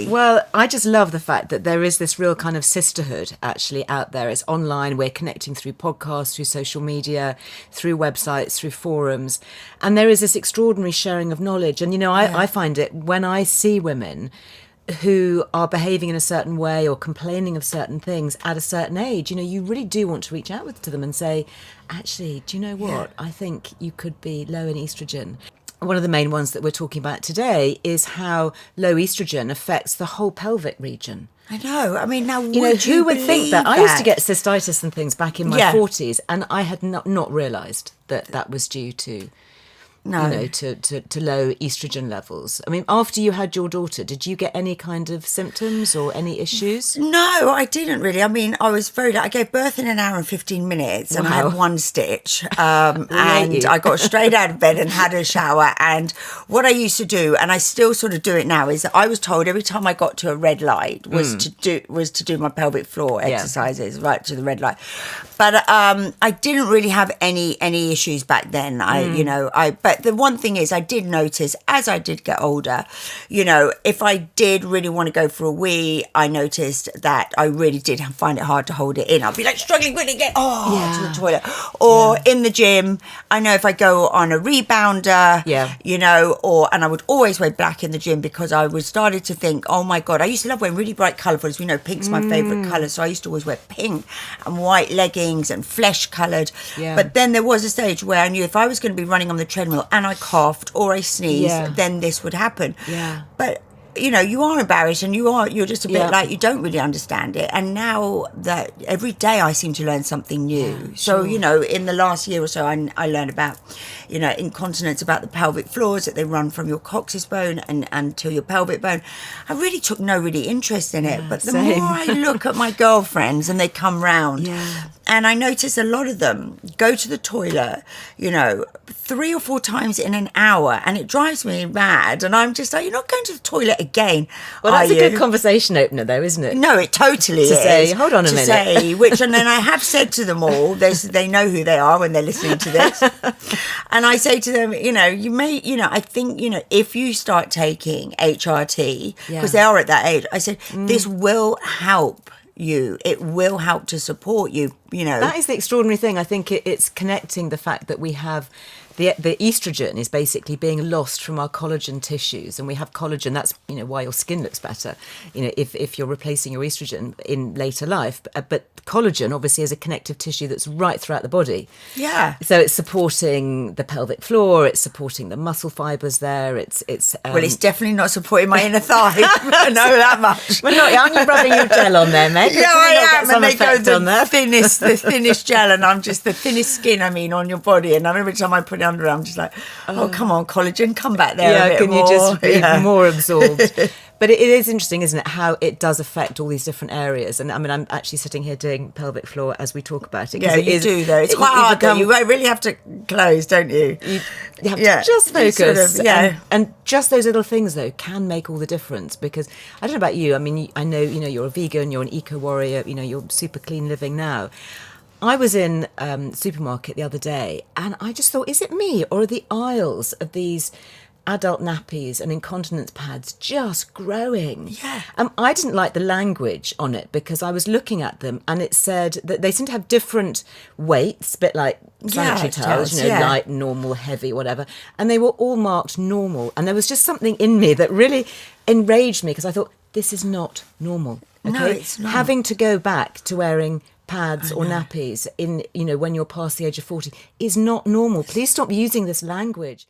Well, I just love the fact that there is this real kind of sisterhood actually out there. It's online. We're connecting through podcasts, through social media, through websites, through forums. And there is this extraordinary sharing of knowledge. And, I find it when I see women who are behaving in a certain way or complaining of certain things at a certain age, you really do want to reach out to them and say, actually, do you know what? Yeah. I think you could be low in estrogen. One of the main ones that we're talking about today is how low estrogen affects the whole pelvic region. I know. I mean, now, who would think that? I used to get cystitis and things back in my 40s, and I had not realised that was due to... No. To low estrogen levels. I mean, after you had your daughter, did you get any kind of symptoms or any issues? No, I didn't really. I mean, I gave birth in an hour and 15 minutes and I had one stitch. And I got straight out of bed and had a shower. And what I used to do, and I still sort of do it now, is that I was told every time I got to a red light was to do my pelvic floor exercises, right to the red light. But I didn't really have any issues back then. But the one thing is, I did notice as I did get older, if I did really want to go for a wee, I noticed that I really did find it hard to hold it in. I'd be like struggling really to get to the toilet. Or in the gym, I know if I go on a rebounder, and I would always wear black in the gym because I was started to think, oh my God, I used to love wearing really bright colourfuls. Pink's my favourite colour. So I used to always wear pink and white leggings and flesh coloured. Yeah. But then there was a stage where I knew if I was going to be running on the treadmill and I coughed or I sneezed, then this would happen. Yeah. But you are embarrassed and you're just a bit like you don't really understand it. And now that every day I seem to learn something new. Yeah, so, in the last year or so, I learned about, incontinence, about the pelvic floors, that they run from your coccyx bone and to your pelvic bone. I really took no interest in it. But the more I look at my girlfriends and they come round, and I notice a lot of them go to the toilet, 3 or 4 times in an hour, and it drives me mad. And I'm just like, you're not going to the toilet again. Well, that's a good conversation opener, though, isn't it? No, it totally is. To say, hold on a minute. And then I have said to them all, they know who they are when they're listening to this. And I say to them, I think, if you start taking HRT, because they are at that age, I said, this will help you. It will help to support you, That is the extraordinary thing. I think it's connecting the fact that we have the estrogen is basically being lost from our collagen tissues, and we have collagen. That's why your skin looks better, if you're replacing your estrogen in later life. But collagen obviously is a connective tissue that's right throughout the body. Yeah. So it's supporting the pelvic floor. It's supporting the muscle fibers there. It's well, it's definitely not supporting my inner thigh. I know that much. Well, aren't you rubbing your gel on there, Meg? Yeah, I am. And they go the thinnest gel, and I'm just the thinnest skin. On your body, and every time I put it under, I'm just like, oh, come on, collagen, come back there a bit more. Can you just be more absorbed? But it is interesting, isn't it, how it does affect all these different areas. And I'm actually sitting here doing pelvic floor as we talk about it. Yeah, you do, though. It's quite hard, though. You really have to close, don't you? You have to just focus. And just those little things, though, can make all the difference. Because I don't know about you. I know, you're a vegan, you're an eco-warrior, you're super clean living now. I was in supermarket the other day and I just thought, is it me or are the aisles of these adult nappies and incontinence pads just growing? Yeah. I didn't like the language on it because I was looking at them and it said that they seem to have different weights, a bit like sanitary towels, light, normal, heavy, whatever. And they were all marked normal. And there was just something in me that really enraged me because I thought, this is not normal. Okay? No, it's not. Having to go back to wearing pads or nappies in when you're past the age of 40 is not normal. Please stop using this language.